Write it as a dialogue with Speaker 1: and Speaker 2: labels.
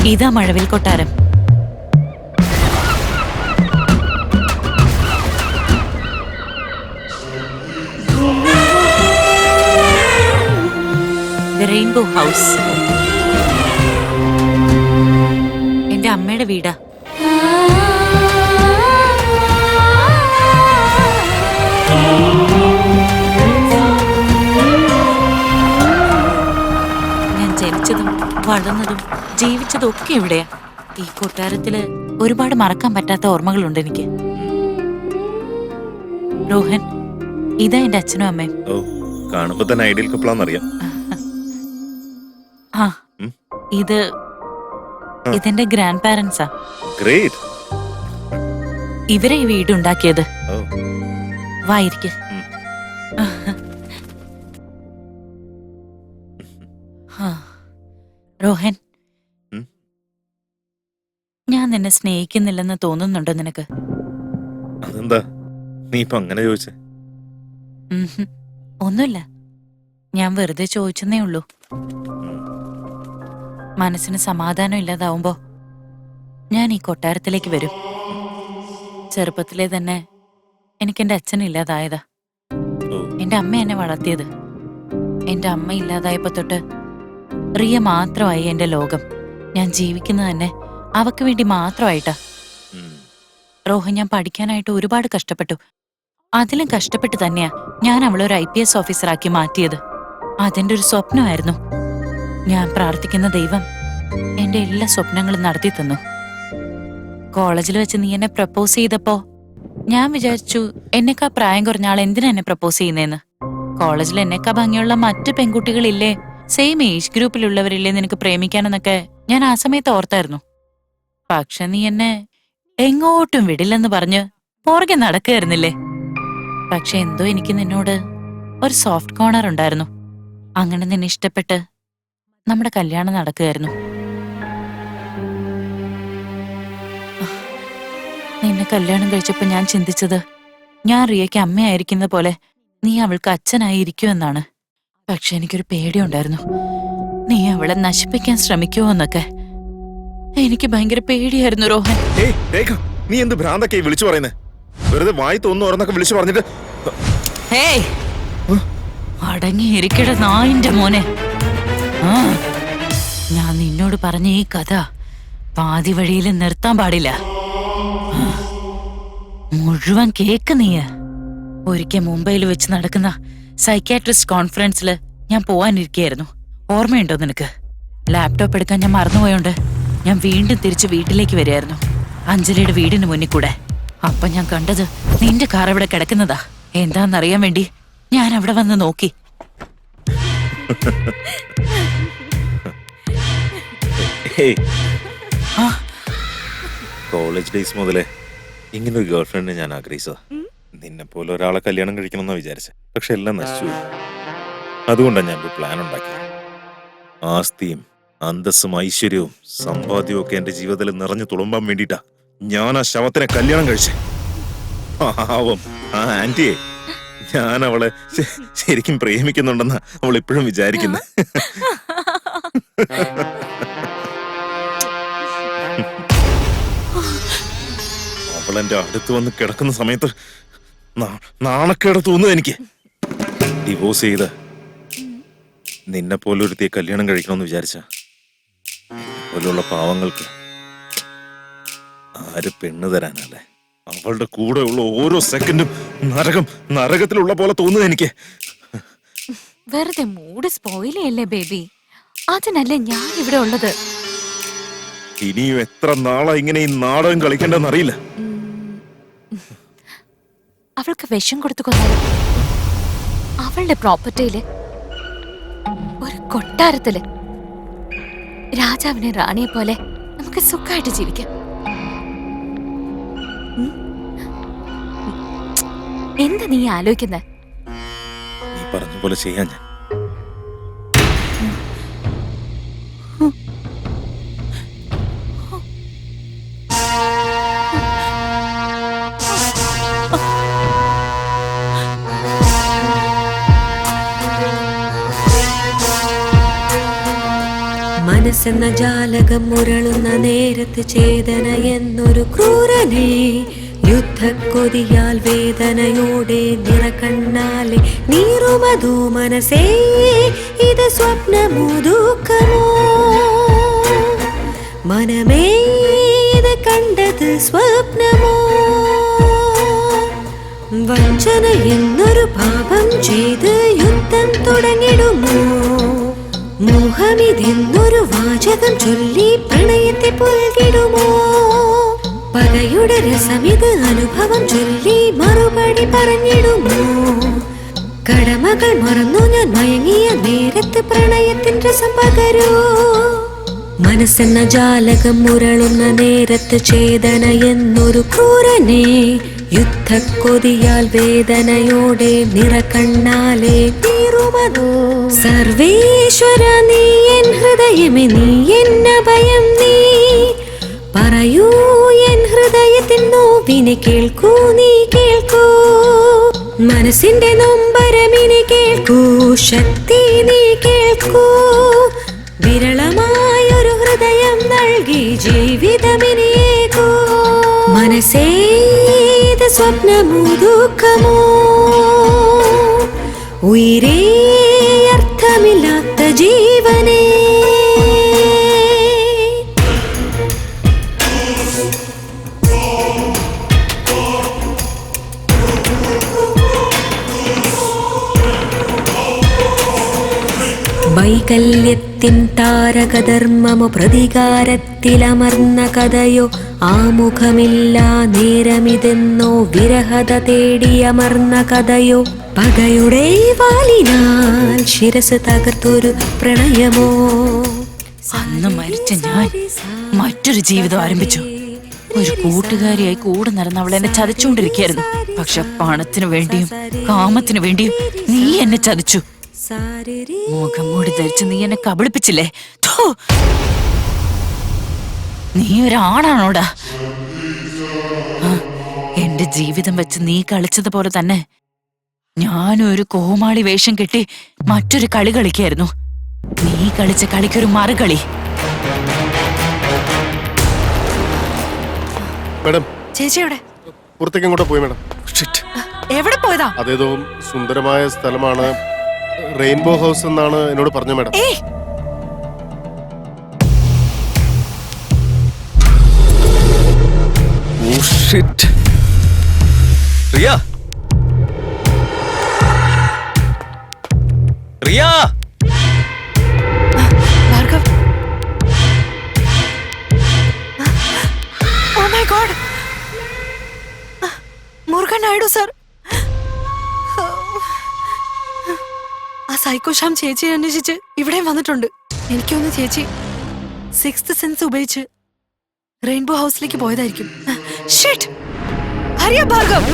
Speaker 1: ഇതാ മഴവിൽ കൊട്ടാരം. Rainbow house എന്റെ അമ്മയുടെ വീടാ. ഞാൻ ജനിച്ചതും വളർന്നതും ജീവിച്ചതും ഒക്കെ ഇവിടെയാ. ഈ കൊട്ടാരത്തില് ഒരുപാട് മറക്കാൻ പറ്റാത്ത ഓർമ്മകളുണ്ട് എനിക്ക്. രോഹൻ, ഇതാ എന്റെ അച്ഛനും അമ്മയും.
Speaker 2: കാണുമ്പോ തന്നെ ഐഡിയൽ കപ്പിളാന്നറിയാം.
Speaker 1: ആ, ഇതെന്റെ ഗ്രാൻഡ് പാരന്റ്സാ.
Speaker 2: ഗ്രേറ്റ്.
Speaker 1: ഇവരെ ഈ വീടുണ്ടാക്കിയത്. വായിരിക്കും. രോഹൻ, ഞാൻ നിന്നെ സ്നേഹിക്കുന്നില്ലെന്ന് തോന്നുന്നുണ്ടോ നിനക്ക്?
Speaker 2: അതെന്താ നീ ഇപ്പൊ അങ്ങനെ ചോദിച്ചേ?
Speaker 1: ഒന്നുമില്ല, ഞാൻ വെറുതെ ചോദിച്ചെന്നേ ഉള്ളൂ. മനസ്സിന് സമാധാനം ഇല്ലാതാവുമ്പോ ഞാൻ ഈ കൊട്ടാരത്തിലേക്ക് വരും. ചെറുപ്പത്തിലെ തന്നെ എനിക്കെന്റെ അച്ഛൻ ഇല്ലാതായതാ. എന്റെ അമ്മ എന്നെ വളർത്തിയത്. എന്റെ അമ്മ ഇല്ലാതായപ്പോ തൊട്ട് റിയ മാത്രമായി എന്റെ ലോകം. ഞാൻ ജീവിക്കുന്നത് തന്നെ അവക്ക് വേണ്ടി മാത്രമായിട്ടാ. റോഹൻ, ഞാൻ പഠിക്കാനായിട്ട് ഒരുപാട് കഷ്ടപ്പെട്ടു. അതിലും കഷ്ടപ്പെട്ട് തന്നെയാ ഞാൻ അവളെ ഒരു IPS ഓഫീസറാക്കി മാറ്റിയത്. അതെന്റെ ഒരു സ്വപ്നമായിരുന്നു. ഞാൻ പ്രാർത്ഥിക്കുന്ന ദൈവം എന്റെ എല്ലാ സ്വപ്നങ്ങളും നടത്തി തന്നു. കോളേജിൽ വെച്ച് നീ എന്നെ പ്രപ്പോസ് ചെയ്തപ്പോ ഞാൻ വിചാരിച്ചു, എന്നെക്കാ പ്രായം കുറഞ്ഞ ആൾ എന്തിനാ എന്നെ പ്രപ്പോസ് ചെയ്യുന്നേന്ന്. കോളേജിൽ എന്നെക്കാ ഭംഗിയുള്ള മറ്റു പെൺകുട്ടികളില്ലേ, സെയിം ഏജ് ഗ്രൂപ്പിലുള്ളവരില്ലേ നിനക്ക് പ്രേമിക്കാനെന്നൊക്കെ ഞാൻ ആ സമയത്ത് ഓർത്തായിരുന്നു. പക്ഷെ നീ എന്നെ എങ്ങോട്ടും വിടില്ലെന്ന് പറഞ്ഞ് പുറകെ നടക്കുകയായിരുന്നില്ലേ. പക്ഷെ എന്തോ എനിക്ക് നിന്നോട് ഒരു സോഫ്റ്റ് കോർണർ ഉണ്ടായിരുന്നു. അങ്ങനെ നിന്നെ ഇഷ്ടപ്പെട്ട് നമ്മുടെ കല്യാണം നടക്കുകയായിരുന്നു. നിന്നെ കല്യാണം കഴിച്ചപ്പോ ഞാൻ ചിന്തിച്ചത്, ഞാൻ റിയയ്ക്ക് അമ്മയായിരിക്കുന്ന പോലെ നീ അവൾക്ക് അച്ഛനായിരിക്കുമെന്നാണ്. പക്ഷെ എനിക്കൊരു പേടിയുണ്ടായിരുന്നു, നീ അവളെ നശിപ്പിക്കാൻ ശ്രമിക്കുമോ എന്നൊക്കെ. എനിക്ക് ഭയങ്കര പേടിയായിരുന്നു രോഹൻ.
Speaker 2: നീ എന്ത് ഭ്രാന്തൊക്കെ വിളിച്ചു പറയുന്നേ? വെറുതെ വായി തോന്നുന്നു ഓരോന്നൊക്കെ വിളിച്ചു പറഞ്ഞിട്ട്.
Speaker 1: അടങ്ങിയിരിക്കട നായിന്റെ മോനെ. ഞാൻ നിന്നോട് പറഞ്ഞ ഈ കഥ പാതി വഴിയിൽ നിർത്താൻ പാടില്ല. മുഴുവൻ കേക്ക് നീ. ഒരിക്കൽ മുംബൈയിൽ വെച്ച് നടക്കുന്ന സൈക്യാട്രിസ്റ്റ് കോൺഫറൻസില് ഞാൻ പോവാനിരിക്കുകയായിരുന്നു. ഓർമ്മയുണ്ടോ നിനക്ക്? ലാപ്ടോപ്പ് എടുക്കാൻ ഞാൻ മറന്നുപോയോണ്ട് ഞാൻ വീണ്ടും തിരിച്ച് വീട്ടിലേക്ക് വരികയായിരുന്നു, അഞ്ജലിയുടെ വീടിന് മുന്നിൽ കൂടെ. അപ്പൊ ഞാൻ കണ്ടത് നിന്റെ കാർ അവിടെ കിടക്കുന്നതാ. എന്താന്നറിയാൻ വേണ്ടി ഞാൻ അവിടെ വന്ന് നോക്കി.
Speaker 2: കോളേജ് ഡേയ്സ് മുതലേ ഇങ്ങനൊരു ഗേൾ ഫ്രണ്ടിനെ ഞാൻ ആഗ്രഹിച്ചതാ. നിന്നെ പോലെ ഒരാളെ കല്യാണം കഴിക്കണമെന്നാ വിചാരിച്ചത്. പക്ഷെ എല്ലാം നശിച്ചു. അതുകൊണ്ടാണ് ഞാൻ ഒരു പ്ലാൻ ഉണ്ടാക്കിയത്. ആസ്തിയും അന്തസ്സും ഐശ്വര്യവും സമ്പാദ്യവും ഒക്കെ എന്റെ ജീവിതത്തിൽ നിറഞ്ഞു തുളുമ്പാൻ വേണ്ടിയിട്ടാ ഞാൻ ആ ശവത്തിനെ കല്യാണം കഴിച്ചേ. പാവം ആ ആന്റിയെ, ഞാൻ അവളെ ശരിക്കും പ്രേമിക്കുന്നുണ്ടെന്നാ അവൾ ഇപ്പോഴും വിചാരിക്കുന്നത്. അവൾ എന്റെ അടുത്ത് വന്ന് കിടക്കുന്ന സമയത്ത് നാണക്കേട് തോന്നുന്നു എനിക്ക്. ഡിവോഴ്സ് ചെയ്ത് നിന്നെ പോലെ ഒരുത്തിയെ കല്യാണം കഴിക്കണമെന്ന് വിചാരിച്ച പോലുള്ള പാവങ്ങൾക്ക് ആര് പെണ്ണ് തരാനല്ലേ? അവളുടെ കൂടെ ഉള്ള ഓരോ സെക്കൻഡും നരകത്തിലുള്ള പോലെ തോന്നുന്നു എനിക്ക്.
Speaker 3: വെറുതെ മൂഡ് സ്പോയിൽ ചെയ്യല്ലേ ബേബി. അതിനല്ലേ ഞാൻ ഇവിടെ ഉള്ളത്.
Speaker 2: ഇനിയും എത്ര നാളാ ഇങ്ങനെ ഈ നാടകം കളിക്കേണ്ടെന്ന് അറിയില്ല.
Speaker 3: അവൾക്ക് വിഷം കൊടുത്തു കൊന്നാലും അവളുടെ പ്രോപ്പർട്ടിയില് ഒരു കൊട്ടാരത്തില് രാജാവിനെ റാണിയെ പോലെ നമുക്ക് സുഖമായിട്ട് ജീവിക്കാം. എന്താ നീ ആലോചിക്കുന്നത്?
Speaker 2: നീ പറഞ്ഞ പോലെ ചെയ്യാൻ ഞാൻ.
Speaker 4: മനസ്സെന്ന ജാലകം മുരളുന്ന നേരത്ത് ചേതന എന്നൊരു ക്രൂരനെ യുദ്ധക്കൊതിയാൽ വേദനയോടെ നിറകണ്ണാലെ നീറുമതോ മനസ്സേ ഇത് സ്വപ്നമോ ദുഃഖമോ മനമേ ഇത് കണ്ടത് സ്വപ്നമോ വഞ്ചന എന്നൊരു പാപം ചെയ്ത് യുദ്ധം തുടങ്ങിടുമോ മോഹമിതെന്നൊരു വാചകം ചൊല്ലി പ്രണയത്തെ പുൽകിടുമോ പകയുടെ രസമിത് അനുഭവം ചൊല്ലി മറുപടി പറഞ്ഞിടുമോ കടമകൾ മറന്നു ഞാൻ മയങ്ങിയ നേരത്ത് പ്രണയത്തിൻ രസം പകരൂ മനസ്സെന്ന ജാലകം മുരളുന്ന നേരത്ത് ചേതന എന്നൊരു ക്രൂരനെ യുദ്ധക്കൊതിയാൽ വേദനയോടെ നിറകണ്ണാലെ നീറുമതോ സർവേശ്വര നീ എൻ ഹൃദയമേ നീ എന്ന ഭയം നീ പറയൂ എൻ ഹൃദയത്തിൻ നോവിനെ കേൾക്കൂ നീ കേൾക്കൂ മനസ്സിന്റെ നൊമ്പരമിനെ കേൾക്കൂ ശക്തി നീ കേൾക്കൂ വിരളമായൊരു ഹൃദയം നൽകി ജീവിതമിനിയേകൂ മനസ്സേ ഇത് സ്വപ്നമോ ദുഃഖമോ ഉയിരേ അർത്ഥമില്ലാത്ത ജീവനേ വൈകല്യത്തിൻ താരകധർമ്മമോ പ്രതികാരത്തിലമർന്ന കഥയോ ആമുഖമില്ല നേരമിതെന്നോ വിരഹത തേടിയമർന്ന കഥയോ പകയുടെ വാലിനാൽ ശിരസ് തകർത്തൊരു പ്രണയമോ
Speaker 1: അന്ന് മരിച്ച ഞാൻ മറ്റൊരു ജീവിതം ആരംഭിച്ചു. ഒരു കൂട്ടുകാരിയായി കൂടെ നടന്ന് അവൾ എന്നെ ചതിച്ചുകൊണ്ടിരിക്കുകയായിരുന്നു. പക്ഷെ പണത്തിനു വേണ്ടിയും കാമത്തിനു വേണ്ടിയും നീ എന്നെ ചതിച്ചു. മുഖം മൂടി ധരിച്ച് നീ എന്നെ കബളിപ്പിച്ചില്ലേ? ഥു. നീ ഒരാണാണോടാ? എന്റെ ജീവിതം വെച്ച് നീ കളിച്ചതുപോലെ തന്നെ ഞാനൊരു കോമാളി വേഷം കെട്ടി മറ്റൊരു കളി കളിക്കായിരുന്നു. നീ കളിച്ച കളിക്കൊരു മറുകളി.
Speaker 5: മേഡം
Speaker 3: ചേച്ചിയുടെ
Speaker 5: പുറത്തേക്ക് എങ്ങോട്ടാ പോയി മേഡം?
Speaker 3: എവിടെ പോയതാ?
Speaker 5: അതേതോ സുന്ദരമായ സ്ഥലമാണ്, റെയിൻബോ ഹൗസ് എന്നാണ് എന്നോട് പറഞ്ഞു madam.
Speaker 2: Riya, Riya,
Speaker 3: Bhargav, oh my God, Murugan Naidu sir. ആ സൈക്കോ ശ്യാം ചേച്ചിയെ അന്വേഷിച്ച് ഇവിടെയും വന്നിട്ടുണ്ട്. എനിക്കൊന്ന് ചേച്ചി 6th സെൻസ് ഉപയോഗിച്ച് റെയിൻബോ ഹൗസിലേക്ക് പോയതായിരിക്കും. ഷിറ്റ്! Hurry up Bhargav.